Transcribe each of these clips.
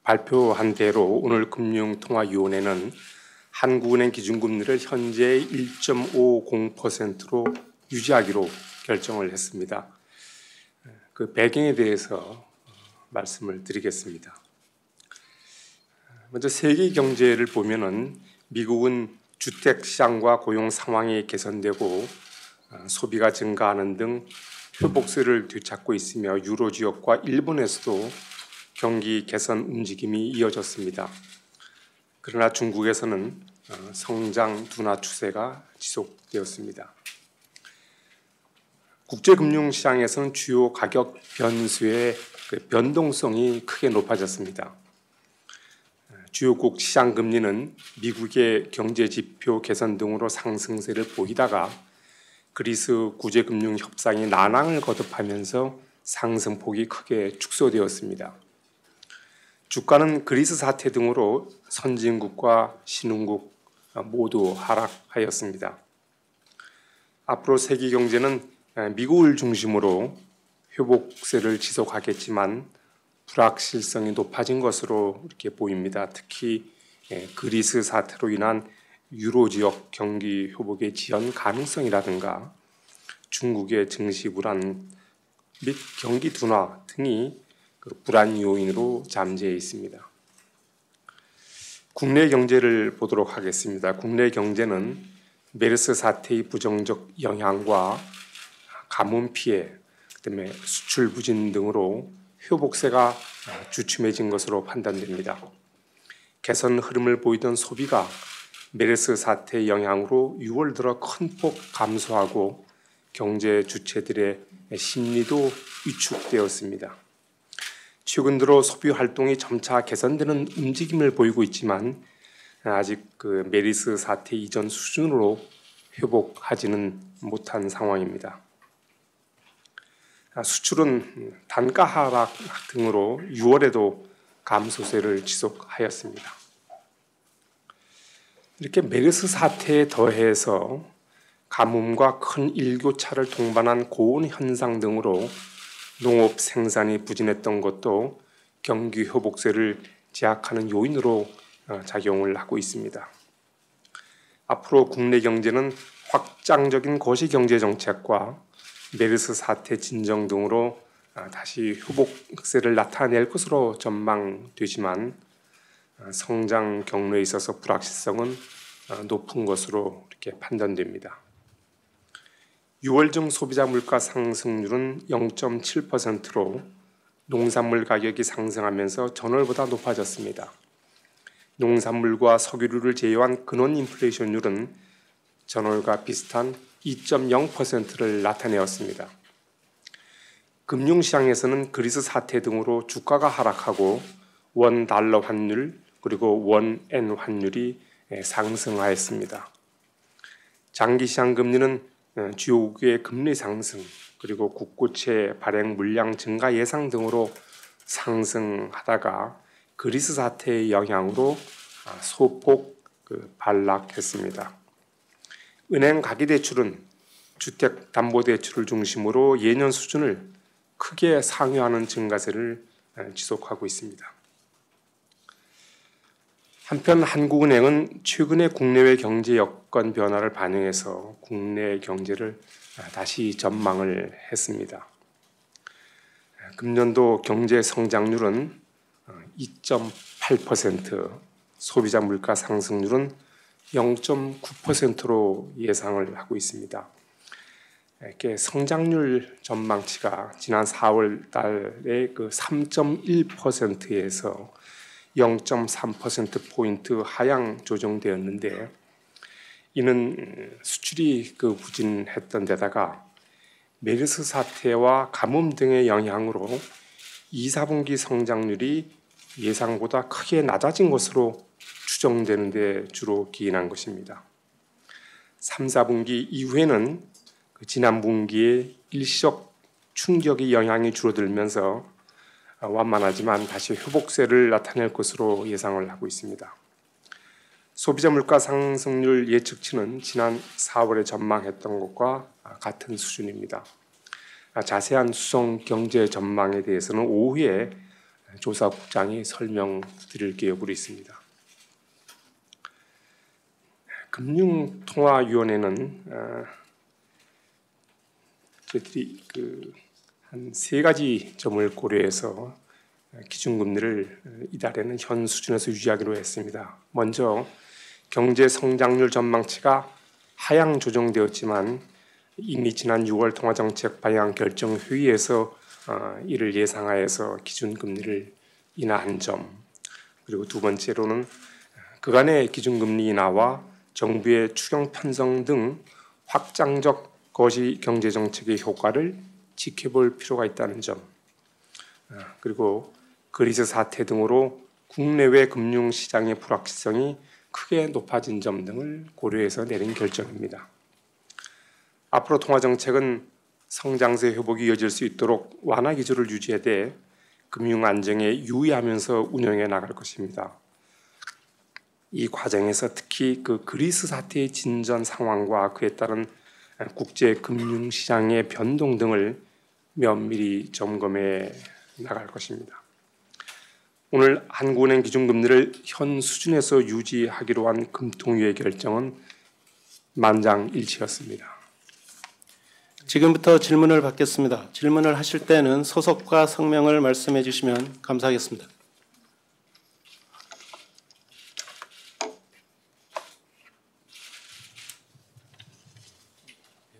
발표한 대로 오늘 금융통화위원회는 한국은행 기준금리를 현재 1.50%로 유지하기로 결정을 했습니다. 그 배경에 대해서 말씀을 드리겠습니다. 먼저 세계 경제를 보면은 미국은 주택 시장과 고용 상황이 개선되고 소비가 증가하는 등 회복세를 되찾고 있으며 유로 지역과 일본에서도 경기 개선 움직임이 이어졌습니다. 그러나 중국에서는 성장 둔화 추세가 지속되었습니다. 국제금융시장에서는 주요 가격 변수의 변동성이 크게 높아졌습니다. 주요국 시장 금리는 미국의 경제지표 개선 등으로 상승세를 보이다가 그리스 구제금융 협상이 난항을 거듭하면서 상승폭이 크게 축소되었습니다. 주가는 그리스 사태 등으로 선진국과 신흥국 모두 하락하였습니다. 앞으로 세계 경제는 미국을 중심으로 회복세를 지속하겠지만 불확실성이 높아진 것으로 이렇게 보입니다. 특히 그리스 사태로 인한 유로 지역 경기 회복의 지연 가능성이라든가 중국의 증시 불안 및 경기 둔화 등이 불안 요인으로 잠재해 있습니다. 국내 경제를 보도록 하겠습니다. 국내 경제는 메르스 사태의 부정적 영향과 가뭄 피해, 그다음에 수출 부진 등으로 회복세가 주춤해진 것으로 판단됩니다. 개선 흐름을 보이던 소비가 메르스 사태의 영향으로 6월 들어 큰 폭 감소하고 경제 주체들의 심리도 위축되었습니다. 최근 들어 소비 활동이 점차 개선되는 움직임을 보이고 있지만 아직 그 메르스 사태 이전 수준으로 회복하지는 못한 상황입니다. 수출은 단가 하락 등으로 6월에도 감소세를 지속하였습니다. 이렇게 메르스 사태에 더해서 가뭄과 큰 일교차를 동반한 고온 현상 등으로 농업 생산이 부진했던 것도 경기 회복세를 제약하는 요인으로 작용을 하고 있습니다. 앞으로 국내 경제는 확장적인 거시경제 정책과 메르스 사태 진정 등으로 다시 회복세를 나타낼 것으로 전망되지만 성장 경로에 있어서 불확실성은 높은 것으로 이렇게 판단됩니다. 6월 중 소비자 물가 상승률은 0.7%로 농산물 가격이 상승하면서 전월보다 높아졌습니다. 농산물과 석유류를 제외한 근원 인플레이션율은 전월과 비슷한 2.0%를 나타내었습니다. 금융시장에서는 그리스 사태 등으로 주가가 하락하고 원 달러 환율 그리고 원 엔 환율이 상승하였습니다. 장기시장 금리는 주요국의 금리 상승 그리고 국고채 발행 물량 증가 예상 등으로 상승하다가 그리스 사태의 영향으로 소폭 반락했습니다. 은행 가계대출은 주택담보대출을 중심으로 예년 수준을 크게 상회하는 증가세를 지속하고 있습니다. 한편 한국은행은 최근의 국내외 경제 여건 변화를 반영해서 국내 경제를 다시 전망을 했습니다. 금년도 경제 성장률은 2.8%, 소비자 물가 상승률은 0.9%로 예상을 하고 있습니다. 이렇게 성장률 전망치가 지난 4월 달에 그 3.1%에서 0.3%포인트 하향 조정되었는데 이는 수출이 부진했던 데다가 메르스 사태와 가뭄 등의 영향으로 2, 4분기 성장률이 예상보다 크게 낮아진 것으로 추정되는 데 주로 기인한 것입니다. 3, 4분기 이후에는 지난 분기에 일시적 충격의 영향이 줄어들면서 완만하지만 다시 회복세를 나타낼 것으로 예상을 하고 있습니다. 소비자 물가 상승률 예측치는 지난 4월에 전망했던 것과 같은 수준입니다. 자세한 수성 경제 전망에 대해서는 오후에 조사국장이 설명드릴 계획으로 있습니다. 금융통화위원회는 저희들이 한 세 가지 점을 고려해서 기준금리를 이달에는 현 수준에서 유지하기로 했습니다. 먼저 경제 성장률 전망치가 하향 조정되었지만 이미 지난 6월 통화정책 방향 결정 회의에서 이를 예상하여서 기준금리를 인하한 점, 그리고 두 번째로는 그간의 기준금리 인하와 정부의 추경 편성 등 확장적 거시 경제 정책의 효과를 지켜볼 필요가 있다는 점, 그리고 그리스 사태 등으로 국내외 금융시장의 불확실성이 크게 높아진 점 등을 고려해서 내린 결정입니다. 앞으로 통화정책은 성장세 회복이 이어질 수 있도록 완화 기조를 유지해 금융 안정에 유의하면서 운영해 나갈 것입니다. 이 과정에서 특히 그리스 사태의 진전 상황과 그에 따른 국제 금융시장의 변동 등을 면밀히 점검해 나갈 것입니다. 오늘 한국은행 기준금리를 현 수준에서 유지하기로 한 금통위의 결정은 만장일치였습니다. 지금부터 질문을 받겠습니다. 질문을 하실 때는 소속과 성명을 말씀해 주시면 감사하겠습니다.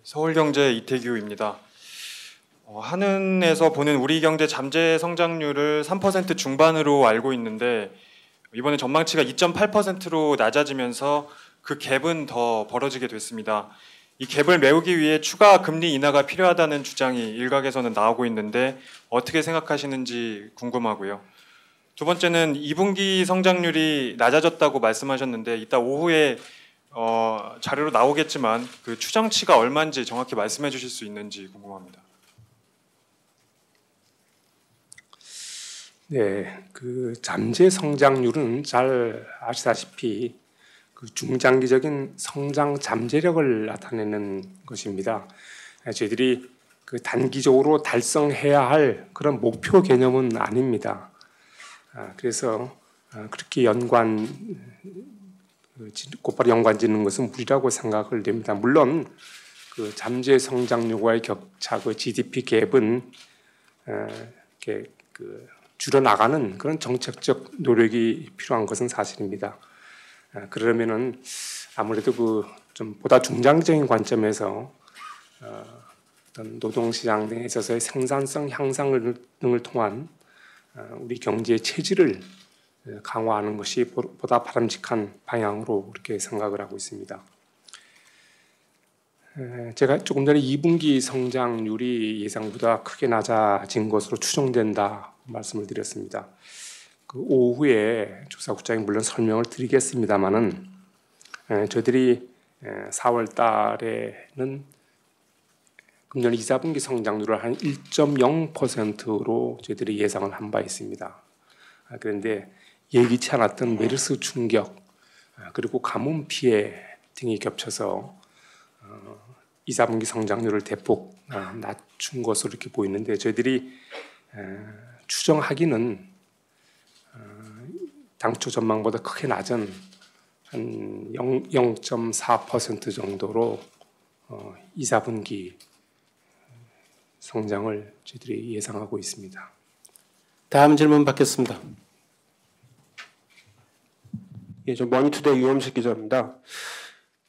서울경제 이태규입니다. 한은에서 보는 우리 경제 잠재 성장률을 3% 중반으로 알고 있는데 이번에 전망치가 2.8%로 낮아지면서 그 갭은 더 벌어지게 됐습니다. 이 갭을 메우기 위해 추가 금리 인하가 필요하다는 주장이 일각에서는 나오고 있는데 어떻게 생각하시는지 궁금하고요. 두 번째는 2분기 성장률이 낮아졌다고 말씀하셨는데 이따 오후에 자료로 나오겠지만 그 추정치가 얼마인지 정확히 말씀해 주실 수 있는지 궁금합니다. 네, 잠재 성장률은 잘 아시다시피 중장기적인 성장 잠재력을 나타내는 것입니다. 저희들이 단기적으로 달성해야 할 그런 목표 개념은 아닙니다. 그래서 그렇게 곧바로 연관 짓는 것은 무리라고 생각을 됩니다. 물론 잠재 성장률과의 격차, GDP 갭은 이렇게 줄여나가는 그런 정책적 노력이 필요한 것은 사실입니다. 그러면은 아무래도 좀 보다 중장기적인 관점에서 어떤 노동시장 등에 있어서의 생산성 향상 등을 통한 우리 경제의 체질을 강화하는 것이 보다 바람직한 방향으로 그렇게 생각을 하고 있습니다. 제가 조금 전에 2분기 성장률이 예상보다 크게 낮아진 것으로 추정된다 말씀을 드렸습니다. 오후에 조사국장이 물론 설명을 드리겠습니다만은 저희들이 4월 달에는 금년 2, 4분기 성장률을 한 1.0%로 저희들이 예상을 한 바 있습니다. 그런데 예기치 않았던 메르스 충격 그리고 가뭄 피해 등이 겹쳐서 2, 4분기 성장률을 대폭 낮춘 것으로 이렇게 보이는데 저희들이 추정하기는 당초 전망보다 크게 낮은 한 0.4% 정도로 2, 4분기 성장을 저희들이 예상하고 있습니다. 다음 질문 받겠습니다. 예, 저 머니투데이 유엄식 기자입니다.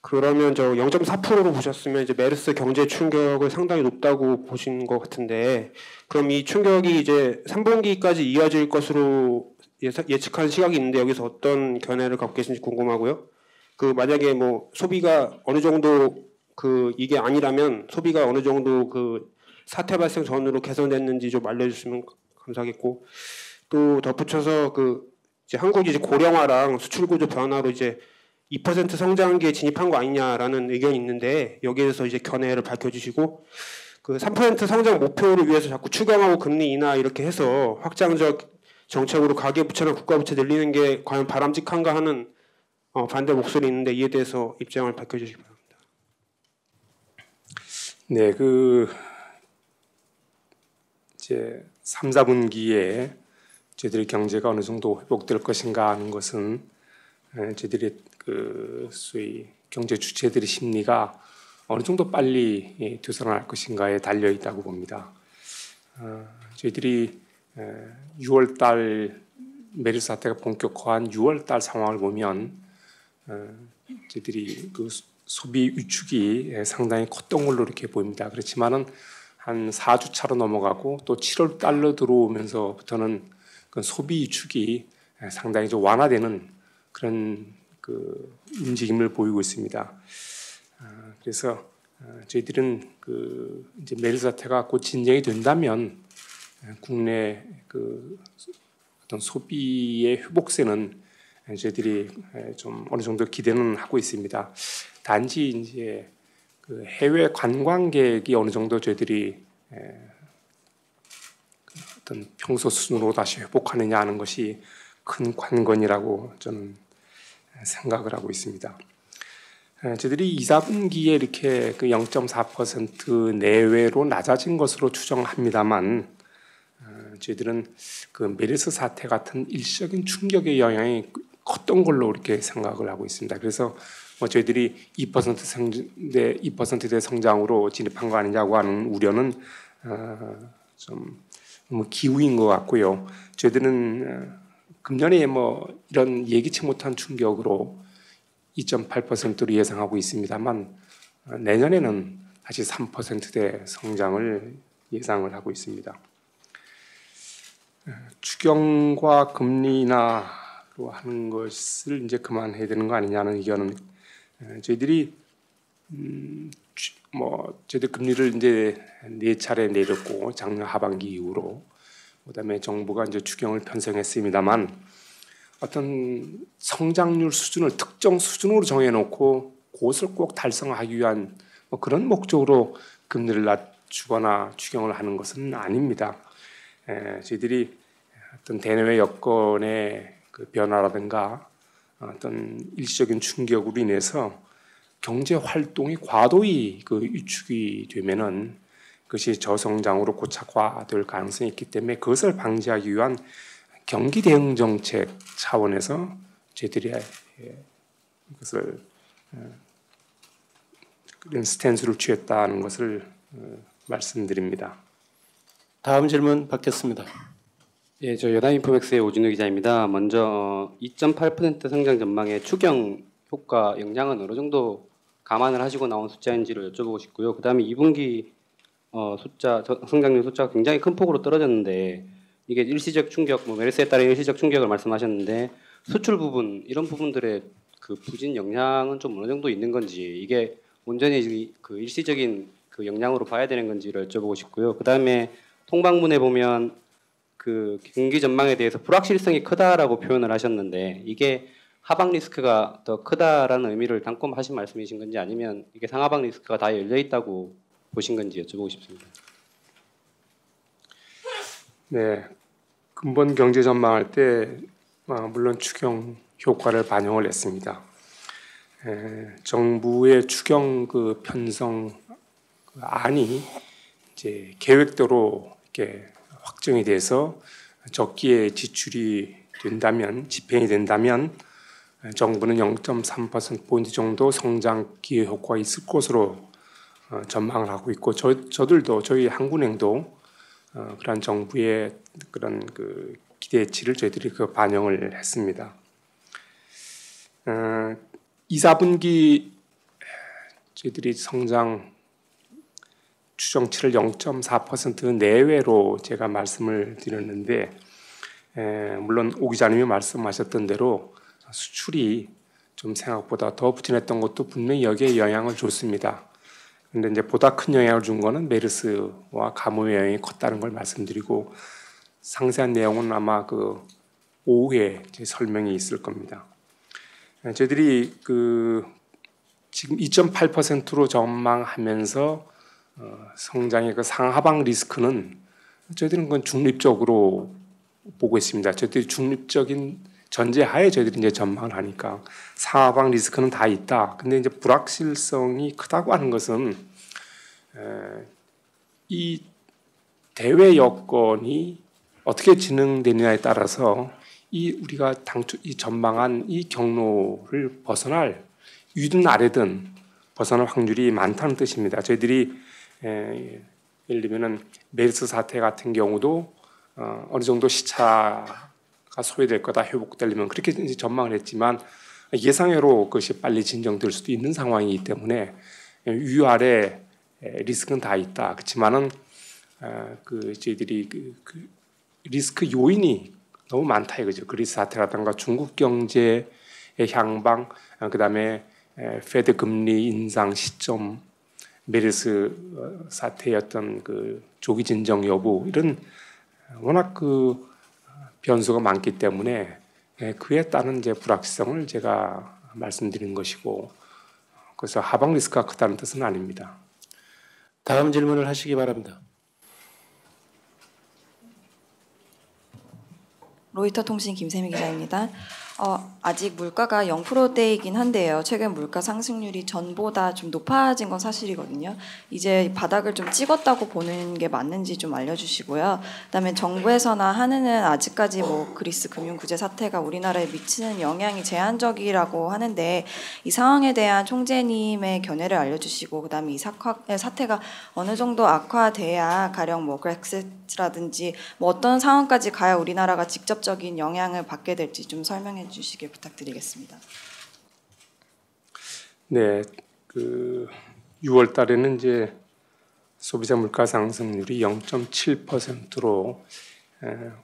그러면 저 0.4%로 보셨으면 이제 메르스 경제 충격을 상당히 높다고 보신 것 같은데, 그럼 이 충격이 이제 3분기까지 이어질 것으로 예측한 시각이 있는데 여기서 어떤 견해를 갖고 계신지 궁금하고요. 만약에 소비가 어느 정도 이게 아니라면 소비가 어느 정도 사태 발생 전으로 개선됐는지 좀 알려주시면 감사하겠고, 또 덧붙여서 이제 한국이 이제 고령화랑 수출 구조 변화로 이제 2% 성장기에 진입한 거 아니냐라는 의견이 있는데 여기에 대해서 이제 견해를 밝혀주시고, 3% 성장 목표를 위해서 자꾸 추경하고 금리 인하 이렇게 해서 확장적 정책으로 가계부채나 국가부채 늘리는 게 과연 바람직한가 하는 반대 목소리 있는데 이에 대해서 입장을 밝혀주시기 바랍니다. 네, 이제 3, 4분기에 저희들의 경제가 어느 정도 회복될 것인가 하는 것은 저희들의 소위 경제 주체들의 심리가 어느 정도 빨리 되살아날 것인가에 달려 있다고 봅니다. 저희들이 6월달 메르스 사태가 본격화한 6월달 상황을 보면 저희들이 그 소비 위축이 상당히 컸던 걸로 이렇게 보입니다. 그렇지만은 한 4주 차로 넘어가고 또 7월 달로 들어오면서부터는 그 소비 위축이 상당히 좀 완화되는 그런 그 움직임을 보이고 있습니다. 그래서 저희들은 그 이제 메르스 사태가 곧 진정이 된다면 국내 그 어떤 소비의 회복세는 저희들이 좀 어느 정도 기대는 하고 있습니다. 단지 이제 그 해외 관광객이 어느 정도 저희들이 어떤 평소 수준으로 다시 회복하느냐 하는 것이 큰 관건이라고 저는 생각을 하고 있습니다. 저희들이 2, 4분기에 이렇게 그 0.4% 내외로 낮아진 것으로 추정합니다만 저희들은 그 메르스 사태 같은 일시적인 충격의 영향이 컸던 걸로 이렇게 생각을 하고 있습니다. 그래서 저희들이 2%대 성장으로 진입한 거 아니냐고 하는 우려는 좀 너무 기우인 것 같고요. 저희들은 금년에 이런 예기치 못한 충격으로 2.8%로 예상하고 있습니다만 내년에는 다시 3%대 성장을 예상을 하고 있습니다. 추경과 금리 인하로 하는 것을 이제 그만해야 되는 거 아니냐는 의견은 저희들이 저희들 금리를 이제 4차례 내렸고 작년 하반기 이후로 그다음에 정부가 이제 추경을 편성했습니다만 어떤 성장률 수준을 특정 수준으로 정해놓고 그것을 꼭 달성하기 위한 그런 목적으로 금리를 낮추거나 추경을 하는 것은 아닙니다. 저희들이 어떤 대내외 여건의 그 변화라든가 어떤 일시적인 충격으로 인해서 경제 활동이 과도히 그 위축이 되면은 그것이 저성장으로 고착화될 가능성이 있기 때문에 그것을 방지하기 위한 경기 대응 정책 차원에서 저희들이 이것을 그런 스탠스를 취했다는 것을 말씀드립니다. 다음 질문 받겠습니다. 예, 저 여담인포맥스의 오진우 기자입니다. 먼저 2.8% 성장 전망의 추경 효과 영향은 어느 정도 감안을 하시고 나온 숫자인지를 여쭤보고 싶고요. 그다음에 2분기 성장률 숫자가 굉장히 큰 폭으로 떨어졌는데 이게 일시적 충격, 메르스에 따른 일시적 충격을 말씀하셨는데 수출 부분 이런 부분들의 그 부진 영향은 좀 어느 정도 있는 건지 이게 온전히 그 일시적인 그 영향으로 봐야 되는 건지를 여쭤보고 싶고요. 그다음에 통방문에 보면 그 경기 전망에 대해서 불확실성이 크다라고 표현을 하셨는데 이게 하방 리스크가 더 크다라는 의미를 담고 하신 말씀이신 건지 아니면 이게 상하방 리스크가 다 열려 있다고 보신 건지 여쭤보고 싶습니다. 네, 근본 경제 전망할 때 물론 추경 효과를 반영을 했습니다. 정부의 추경 그 편성 안이 이제 계획대로 이렇게 확정이 돼서 적기에 지출이 된다면 집행이 된다면 정부는 0.3%포인트 정도 성장 기회 효과가 있을 것으로 전망을 하고 있고 저들도 저희 한국은행도 그런 정부의 그런 그 기대치를 저희들이 그 반영을 했습니다. 2, 4분기 저희들이 성장 추정치를 0.4% 내외로 제가 말씀을 드렸는데 물론 오 기자님이 말씀하셨던 대로 수출이 좀 생각보다 더 부진했던 것도 분명히 여기에 영향을 줬습니다. 그런데 이제 보다 큰 영향을 준 거는 메르스와 가뭄의 영향이 컸다는 걸 말씀드리고 상세한 내용은 아마 그 오후에 제 설명이 있을 겁니다. 저희들이 그 지금 2.8%로 전망하면서 성장의 그 상하방 리스크는 저희들은 그건 중립적으로 보고 있습니다. 저희들이 중립적인 전제하에 저희들이 이제 전망을 하니까 상하방 리스크는 다 있다. 근데 이제 불확실성이 크다고 하는 것은 이 대외 여건이 어떻게 진행되느냐에 따라서 이 우리가 당초 이 전망한 이 경로를 벗어날 위든 아래든 벗어날 확률이 많다는 뜻입니다. 저희들이 예를 들면은 메르스 사태 같은 경우도 어느 정도 시차가 소요될 거다 회복되려면 그렇게 이제 전망을 했지만 예상외로 그것이 빨리 진정될 수도 있는 상황이기 때문에 위아래 리스크는 다 있다. 그렇지만은 그 저희들이 그 리스크 요인이 너무 많다 이거죠. 그리스 사태라든가 중국 경제의 향방, 그다음에 페드 금리 인상 시점, 메르스 사태의 어떤 그 조기 진정 여부 이런 워낙 그 변수가 많기 때문에 그에 따른 이제 불확실성을 제가 말씀드린 것이고, 그래서 하방 리스크가 크다는 뜻은 아닙니다. 다음 질문을 하시기 바랍니다. 로이터 통신 김세미 기자입니다. 아직 물가가 0%대이긴 한데요. 최근 물가 상승률이 전보다 좀 높아진 건 사실이거든요. 이제 바닥을 좀 찍었다고 보는 게 맞는지 좀 알려주시고요. 그다음에 정부에서나 한은은 아직까지 뭐 그리스 금융 구제 사태가 우리나라에 미치는 영향이 제한적이라고 하는데 이 상황에 대한 총재님의 견해를 알려주시고, 그다음에 이 사태가 어느 정도 악화돼야 가령 뭐 브렉시트라든지 뭐 어떤 상황까지 가야 우리나라가 직접적인 영향을 받게 될지 좀 설명해 주시길 부탁드리겠습니다. 네, 그 6월 달에는 이제 소비자 물가 상승률이 0.7%로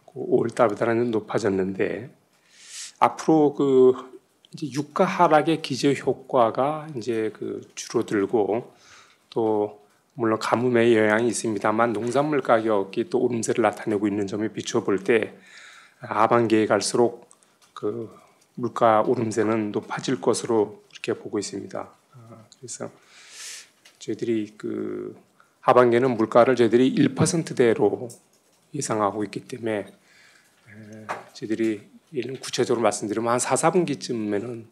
5월 달보다는 높아졌는데, 앞으로 그 이제 유가 하락의 기저 효과가 이제 그 줄어들고, 또 물론 가뭄의 영향이 있습니다만 농산물 가격이 또 오름세를 나타내고 있는 점에 비춰볼 때 하반기에 갈수록 그 물가 오름세는 높아질 것으로 이렇게 보고 있습니다. 그래서 저희들이 그 하반기에는 물가를 저희들이 1%대로 예상하고 있기 때문에 저희들이 예를 구체적으로 말씀드리면 한 4, 4분기쯤에는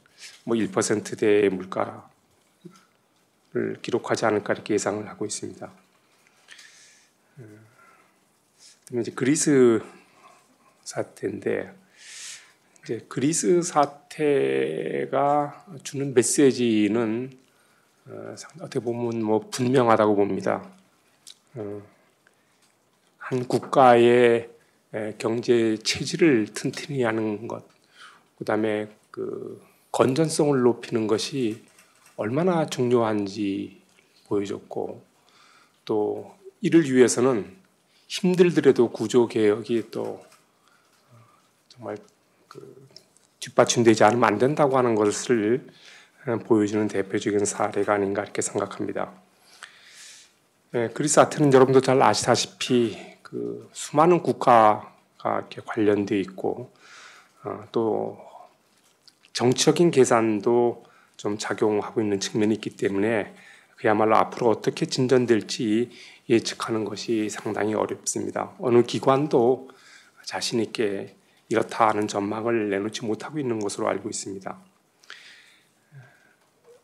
뭐 1%대의 물가를 기록하지 않을까 이렇게 예상을 하고 있습니다. 그다음에 이제 그리스 사태인데, 이제 그리스 사태가 주는 메시지는 어떻게 보면 뭐 분명하다고 봅니다. 한 국가의 경제 체질을 튼튼히 하는 것, 그다음에 그 건전성을 높이는 것이 얼마나 중요한지 보여줬고, 또 이를 위해서는 힘들더라도 구조 개혁이 또 정말 그 뒷받침되지 않으면 안 된다고 하는 것을 보여주는 대표적인 사례가 아닌가 이렇게 생각합니다. 그리스 사태는 여러분도 잘 아시다시피 그 수많은 국가가 이렇게 관련돼 있고, 또 정치적인 계산도 좀 작용하고 있는 측면이 있기 때문에 그야말로 앞으로 어떻게 진전될지 예측하는 것이 상당히 어렵습니다. 어느 기관도 자신 있게 이렇다 하는 전망을 내놓지 못하고 있는 것으로 알고 있습니다.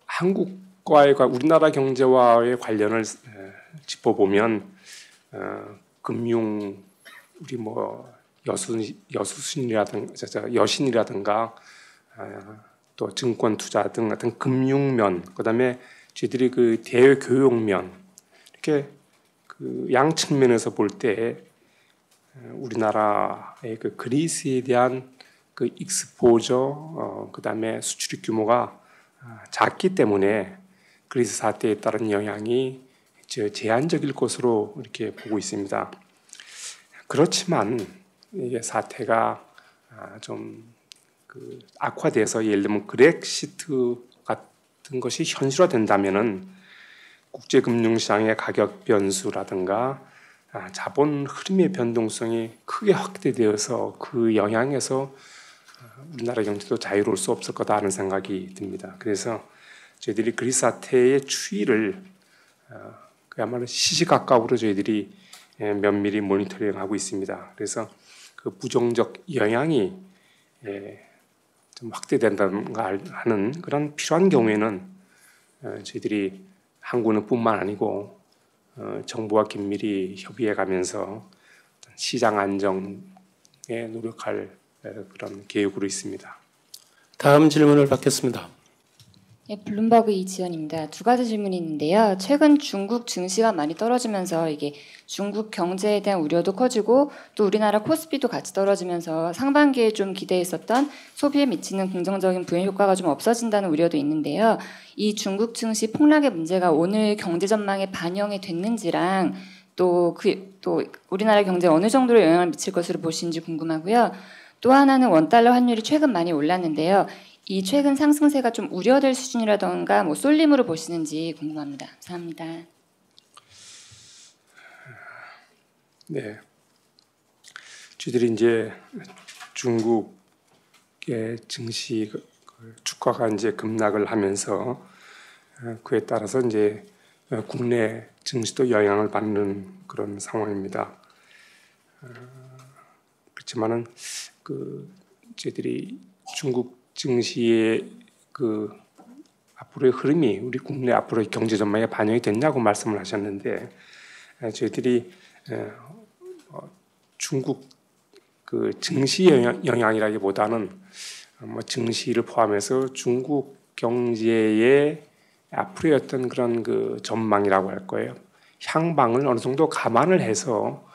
한국과의 우리나라 경제와의 관련을 짚어보면 금융, 우리 뭐 여신이라든가 또 증권 투자 등 같은 금융면, 그다음에 저희들이 그 대외 교육면, 이렇게 그 양 측면에서 볼 때 우리나라의 그 그리스에 대한 그 익스포저, 그다음에 수출입 규모가 작기 때문에 그리스 사태에 따른 영향이 제한적일 것으로 이렇게 보고 있습니다. 그렇지만 이게 사태가 좀 그 악화돼서 예를 들면 그렉시트 같은 것이 현실화된다면은 국제금융시장의 가격 변수라든가 자본 흐름의 변동성이 크게 확대되어서 그 영향에서 우리나라 경제도 자유로울 수 없을 거다 하는 생각이 듭니다. 그래서 저희들이 그리스 사태의 추이를 그야말로 시시각각으로 저희들이 면밀히 모니터링하고 있습니다. 그래서 그 부정적 영향이 좀 확대된다든가 하는 그런 필요한 경우에는 저희들이 한국은 뿐만 아니고 정부와 긴밀히 협의해 가면서 시장 안정, 노력할 그런 계획으로 있습니다. 다음 질문을 받겠습니다. 예, 블룸버그 이지연입니다. 두 가지 질문이 있는데요. 최근 중국 증시가 많이 떨어지면서 이게 중국 경제에 대한 우려도 커지고 또 우리나라 코스피도 같이 떨어지면서 상반기에 좀 기대했었던 소비에 미치는 긍정적인 부연 효과가 좀 없어진다는 우려도 있는데요. 이 중국 증시 폭락의 문제가 오늘 경제 전망에 반영이 됐는지랑 또 우리나라 경제에 어느 정도로 영향을 미칠 것으로 보시는지 궁금하고요. 또 하나는 원달러 환율이 최근 많이 올랐는데요. 이 최근 상승세가 좀 우려될 수준이라던가 뭐 쏠림으로 보시는지 궁금합니다. 감사합니다. 네, 저희들이 이제 중국의 증시 주가가 이제 급락을 하면서 그에 따라서 이제 국내 증시도 영향을 받는 그런 상황입니다. 그렇지만은 저희들이 중국 증시의 앞으로의 흐름이 우리 국내 앞으로의 경제 전망에 반영이 됐냐고 말씀을 하셨는데 저희들이 중국 증시 영향이라기보다는 증시를 포함해서 중국 경제의 앞으로의 어떤 그런 전망이라고 할 거예요. 향방을 어느 정도 감안을 해서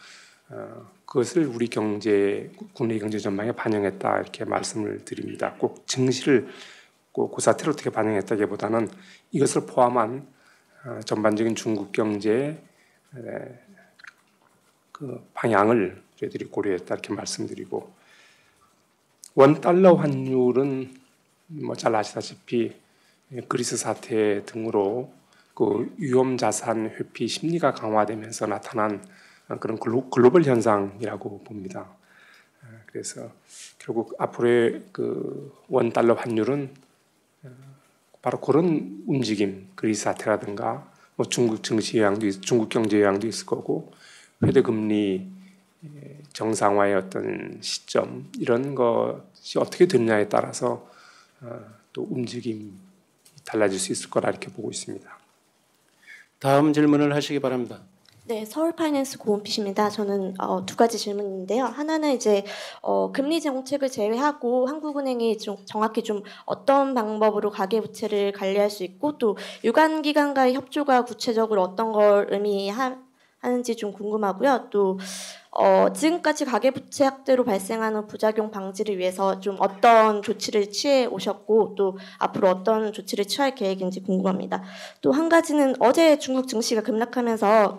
그것을 우리 국내 경제 전망에 반영했다 이렇게 말씀을 드립니다. 꼭 증시를 그 사태를 어떻게 반영했다기보다는 이것을 포함한 전반적인 중국 경제의 방향을 저희들이 고려했다 이렇게 말씀드리고, 원달러 환율은 잘 아시다시피 그리스 사태 등으로 위험 자산 회피 심리가 강화되면서 나타난 그런 글로벌 현상이라고 봅니다. 그래서 결국 앞으로의 원달러 환율은 바로 그런 움직임, 그리스 사태라든가 중국 증시 영향도 중국 경제 영향도 있을 거고, 회대 금리 정상화의 어떤 시점 이런 것이 어떻게 되느냐에 따라서 또 움직임이 달라질 수 있을 거라 이렇게 보고 있습니다. 다음 질문을 하시기 바랍니다. 네, 서울파이낸스 고은빛입니다. 저는 두 가지 질문인데요. 하나는 이제 금리 정책을 제외하고 한국은행이 좀 정확히 좀 어떤 방법으로 가계부채를 관리할 수 있고, 또 유관기관과의 협조가 구체적으로 어떤 걸 의미하는지 좀 궁금하고요. 또 지금까지 가계부채 확대로 발생하는 부작용 방지를 위해서 좀 어떤 조치를 취해 오셨고, 또 앞으로 어떤 조치를 취할 계획인지 궁금합니다. 또 한 가지는 어제 중국 증시가 급락하면서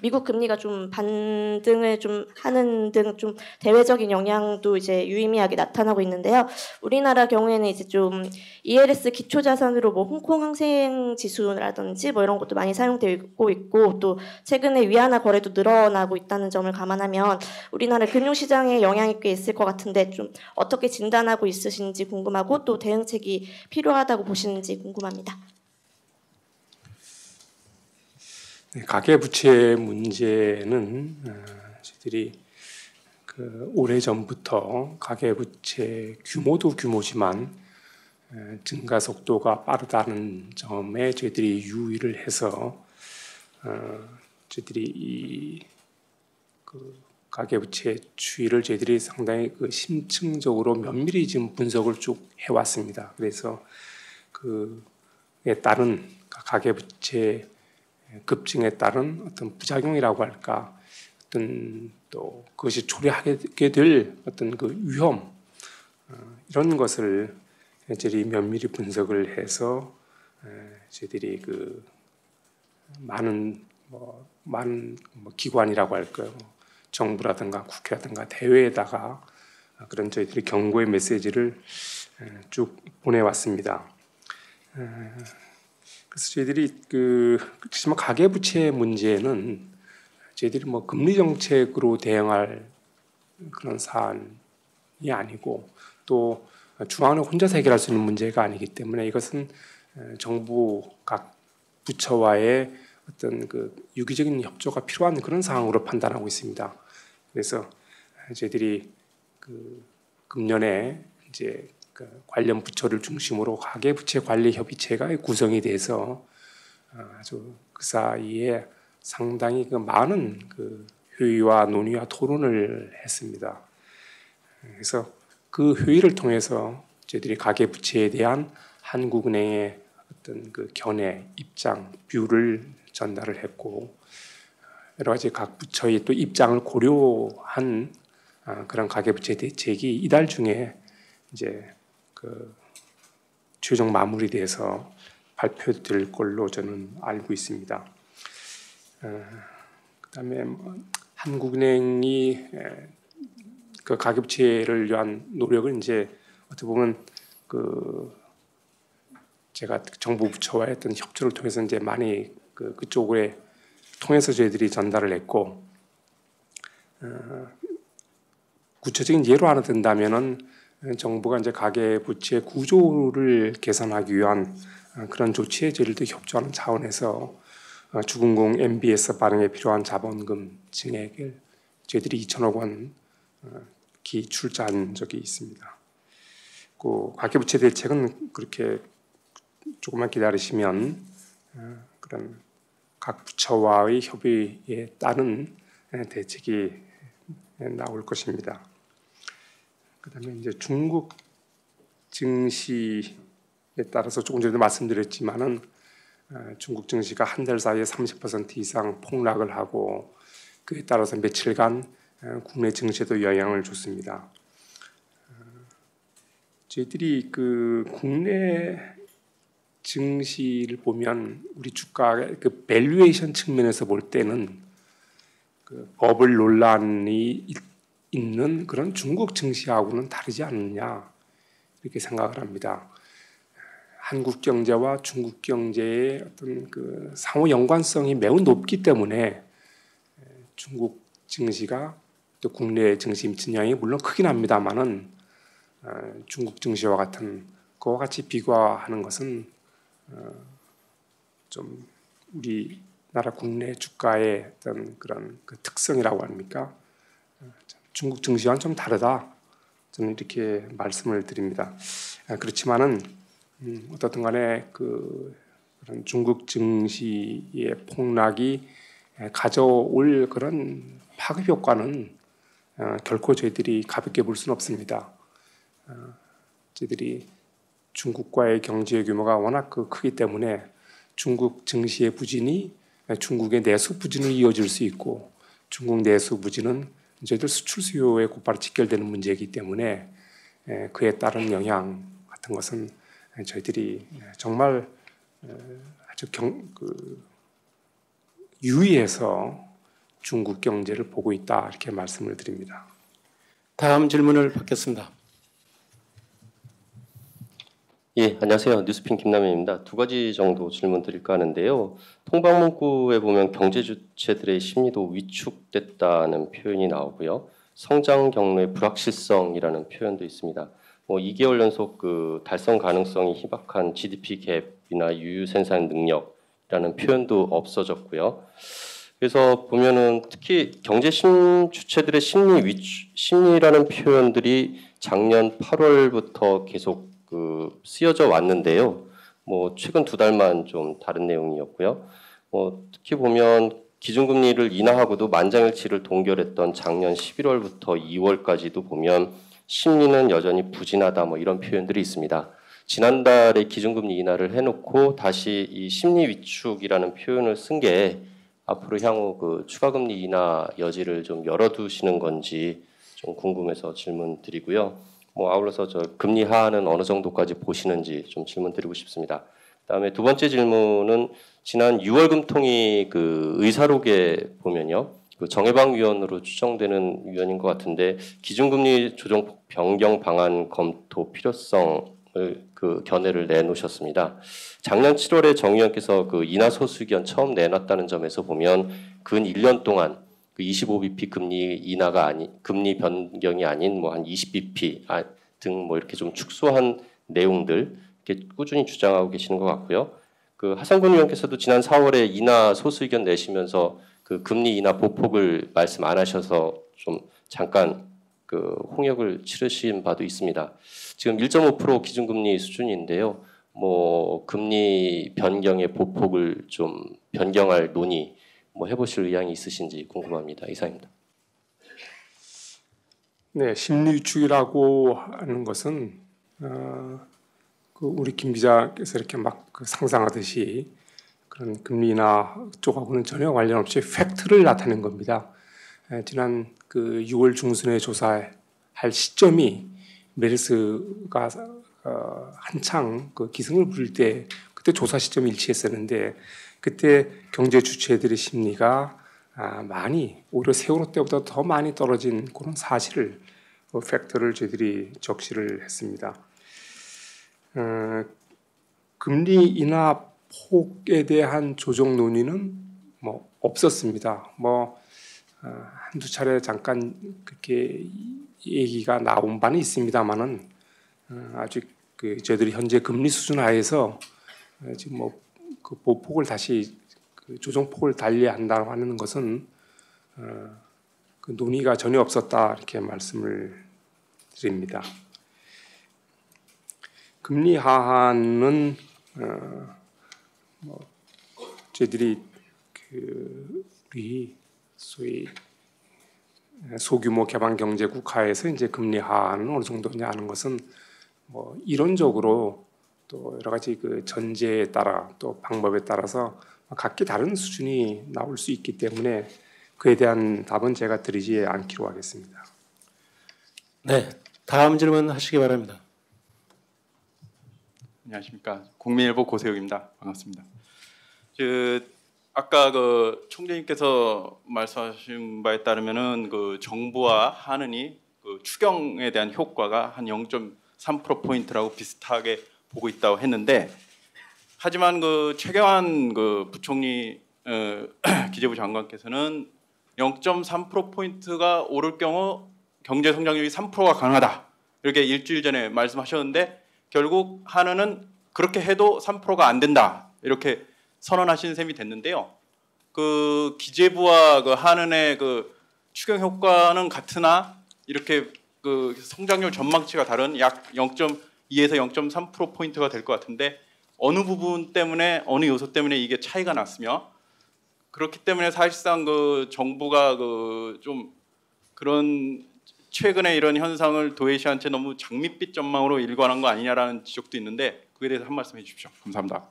미국 금리가 좀 반등을 좀 하는 등 좀 대외적인 영향도 이제 유의미하게 나타나고 있는데요. 우리나라 경우에는 이제 좀 ELS 기초자산으로 홍콩 항생 지수라든지 이런 것도 많이 사용되고 있고, 또 최근에 위안화 거래도 늘어나고 있다는 점을 감안하면 우리나라 금융시장에 영향이 꽤 있을 것 같은데 좀 어떻게 진단하고 있으신지 궁금하고, 또 대응책이 필요하다고 보시는지 궁금합니다. 네, 가계부채 문제는 저희들이 오래전부터 가계부채 규모도 규모지만 증가 속도가 빠르다는 점에 저희들이 유의를 해서 저희들이 이 가계부채 추이를 저희들이 상당히 심층적으로 면밀히 지금 분석을 쭉 해왔습니다. 그래서 그에 따른 가계부채 급증에 따른 어떤 부작용이라고 할까, 어떤 또 그것이 초래하게 될 어떤 위험, 이런 것을 저희들이 면밀히 분석을 해서 저희들이 많은 기관이라고 할까요, 정부라든가 국회라든가 대회에다가 그런 저희들이 경고의 메시지를 쭉 보내왔습니다. 그래서 저희들이 그렇지만 가계부채 문제는 저희들이 금리 정책으로 대응할 그런 사안이 아니고, 또 중앙은행 혼자서 해결할 수 있는 문제가 아니기 때문에 이것은 정부 각 부처와의 어떤 유기적인 협조가 필요한 그런 상황으로 판단하고 있습니다. 그래서 저희들이 금년에 이제 관련 부처를 중심으로 가계부채 관리 협의체가 구성이 돼서 아주 그 사이에 상당히 많은 회의와 논의와 토론을 했습니다. 그래서 그 회의를 통해서 저희들이 가계부채에 대한 한국은행의 어떤 그 견해, 입장, 뷰를 전달을 했고 여러 가지 각 부처의 또 입장을 고려한 그런 가계부채 대책이 이달 중에 이제 그 최종 마무리돼서 발표될 걸로 저는 알고 있습니다. 그다음에 한국은행이 그 가계부채를 위한 노력을 이제 어떻게 보면 그 제가 정부 부처와의 어떤 협조를 통해서 이제 많이 그쪽에 통해서 저희들이 전달을 했고 구체적인 예로 하나 든다면은 정부가 이제 가계부채 구조를 개선하기 위한 그런 조치에 저희들도 협조하는 차원에서 주금공 MBS 발행에 필요한 자본금 증액을 저희들이 2천억 원 기출자한 적이 있습니다. 그 가계부채 대책은 그렇게 조금만 기다리시면 그런 각 부처와의 협의에 따른 대책이 나올 것입니다. 그다음에 이제 중국 증시에 따라서 조금 전에 말씀드렸지만은 중국 증시가 한 달 사이에 30% 이상 폭락을 하고 그에 따라서 며칠간 국내 증시에도 영향을 줬습니다. 저희들이 그 국내 증시를 보면 우리 주가 그 밸류에이션 측면에서 볼 때는 그 버블 논란이 있는 그런 중국 증시하고는 다르지 않느냐 이렇게 생각을 합니다. 한국 경제와 중국 경제의 어떤 그 상호 연관성이 매우 높기 때문에 중국 증시가 또 국내 증시 미치는 영향이 물론 크긴 합니다만은 중국 증시와 같은 그와 같이 비교하는 것은 좀 우리나라 국내 주가의 어떤 그런 그 특성이라고 합니까? 중국 증시와는 좀 다르다. 저는 이렇게 말씀을 드립니다. 그렇지만은 어떻든 간에 그런 중국 증시의 폭락이 가져올 그런 파급 효과는 결코 저희들이 가볍게 볼 수는 없습니다. 저희들이 중국과의 경제 규모가 워낙 크기 때문에 중국 증시의 부진이 중국의 내수 부진으로 이어질 수 있고 중국 내수 부진은 저희들 수출 수요에 곧바로 직결되는 문제이기 때문에 그에 따른 영향 같은 것은 저희들이 정말 아주 유의해서 중국 경제를 보고 있다 이렇게 말씀을 드립니다. 다음 질문을 받겠습니다. 예, 안녕하세요. 뉴스핀 김남현입니다. 두 가지 정도 질문 드릴까 하는데요. 통방문구에 보면 경제 주체들의 심리도 위축됐다는 표현이 나오고요. 성장 경로의 불확실성이라는 표현도 있습니다. 2개월 연속 그 달성 가능성이 희박한 GDP 갭이나 유유 생산 능력이라는 표현도 없어졌고요. 그래서 보면은 특히 경제 주체들의 심리라는 표현들이 작년 8월부터 계속 쓰여져 왔는데요. 최근 2달만 좀 다른 내용이었고요. 특히 보면 기준금리를 인하하고도 만장일치를 동결했던 작년 11월부터 2월까지도 보면 심리는 여전히 부진하다 이런 표현들이 있습니다. 지난달에 기준금리 인하를 해놓고 다시 이 심리 위축이라는 표현을 쓴 게 앞으로 향후 추가금리 인하 여지를 좀 열어두시는 건지 좀 궁금해서 질문 드리고요. 아울러서 금리 하한은 어느 정도까지 보시는지 좀 질문 드리고 싶습니다. 그다음에 두 번째 질문은 지난 6월 금통위 의사록에 보면요. 정해방 위원으로 추정되는 위원인 것 같은데 기준금리 조정 변경 방안 검토 필요성을 견해를 내놓으셨습니다. 작년 7월에 정 의원께서 인하 소수 의견 처음 내놨다는 점에서 보면 근 1년 동안 25bp 금리 인하가 금리 변경이 아닌 한 20bp 등 이렇게 좀 축소한 내용들 이렇게 꾸준히 주장하고 계시는 것 같고요. 하상근 의원께서도 지난 4월에 인하 소수 의견 내시면서 금리 인하 보폭을 말씀 안 하셔서 좀 잠깐 홍역을 치르신 바도 있습니다. 지금 1.5% 기준금리 수준인데요. 금리 변경의 보폭을 좀 변경할 논의 해보실 의향이 있으신지 궁금합니다. 이상입니다. 네, 심리 위축이라고 하는 것은 우리 김 기자께서 이렇게 막 상상하듯이 그런 금리나 쪽하고는 전혀 관련 없이 팩트를 나타낸 겁니다. 지난 6월 중순에 조사할 시점이 메르스가 한창 기승을 부릴 때 그때 조사 시점이 일치했었는데 그때 경제 주체들의 심리가 많이 오히려 세월호 때보다 더 많이 떨어진 그런 사실을 팩트를 저희들이 적시를 했습니다. 금리 인하 폭에 대한 조정 논의는 없었습니다. 한두 차례 잠깐 그렇게 얘기가 나온 바는 있습니다만은 아직 저희들이 현재 금리 수준 하에서 지금 그 보폭을 다시 조정폭을 달리한다고 하는 것은 그 논의가 전혀 없었다 이렇게 말씀을 드립니다. 금리 하한은 저희들이 우리 소위 소규모 개방 경제 국가에서 이제 금리 하한은 어느 정도냐 하는 것은 이론적으로 또 여러 가지 전제에 따라 또 방법에 따라서 각기 다른 수준이 나올 수 있기 때문에 그에 대한 답은 제가 드리지 않기로 하겠습니다. 네, 다음 질문 하시기 바랍니다. 안녕하십니까. 국민일보 고세욱입니다. 반갑습니다. 아까 총재님께서 말씀하신 바에 따르면은 정부와 한은이 추경에 대한 효과가 한 0.3%포인트라고 비슷하게 보고 있다고 했는데, 하지만 최경환 부총리 기재부 장관께서는 0.3%포인트가 오를 경우 경제 성장률이 3%가 가능하다 이렇게 일주일 전에 말씀하셨는데, 결국 한은은 그렇게 해도 3%가 안 된다 이렇게 선언하신 셈이 됐는데요. 기재부와 한은의 추경 효과는 같으나 이렇게 성장률 전망치가 다른 약 0.2에서 0.3%포인트가 될 것 같은데, 어느 부분 때문에 어느 요소 때문에 이게 차이가 났으며, 그렇기 때문에 사실상 정부가 좀 그런 최근에 이런 현상을 도외시한채 너무 장밋빛 전망으로 일관한 거 아니냐라는 지적도 있는데, 그에 대해서 한 말씀 해주십시오. 감사합니다.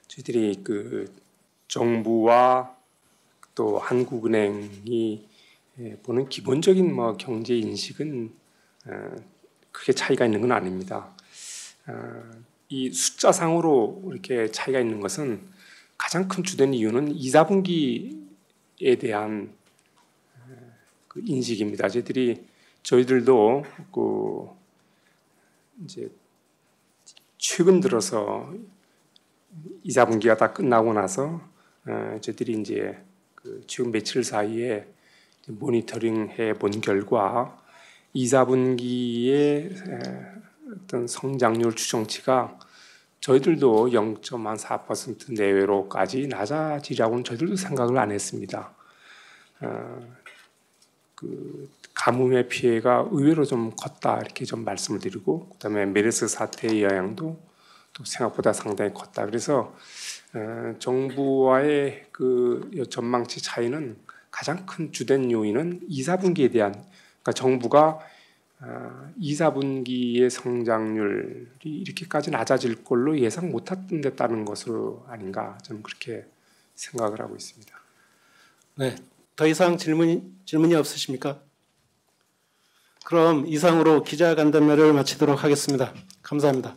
저희들이 정부와 또 한국은행이 보는 기본적인 경제 인식은 크게 차이가 있는 건 아닙니다. 이 숫자상으로 이렇게 차이가 있는 것은 가장 큰 주된 이유는 2, 4분기에 대한 인식입니다. 저희들도 이제 최근 들어서 2, 4분기가 다 끝나고 나서 저희들이 이제 최근 며칠 사이에 모니터링해 본 결과 2, 4분기의 어떤 성장률 추정치가 저희들도 0.4% 내외로까지 낮아지라고는 저희들도 생각을 안 했습니다. 가뭄의 피해가 의외로 좀 컸다 이렇게 좀 말씀을 드리고, 그다음에 메르스 사태의 영향도 또 생각보다 상당히 컸다. 그래서 정부와의 전망치 차이는 가장 큰 주된 요인은 2, 4분기에 대한, 그러니까 정부가 2, 4분기의 성장률이 이렇게까지 낮아질 걸로 예상 못했다는 것으로 아닌가, 저는 그렇게 생각을 하고 있습니다. 네, 더 이상 질문이 없으십니까? 그럼 이상으로 기자간담회를 마치도록 하겠습니다. 감사합니다.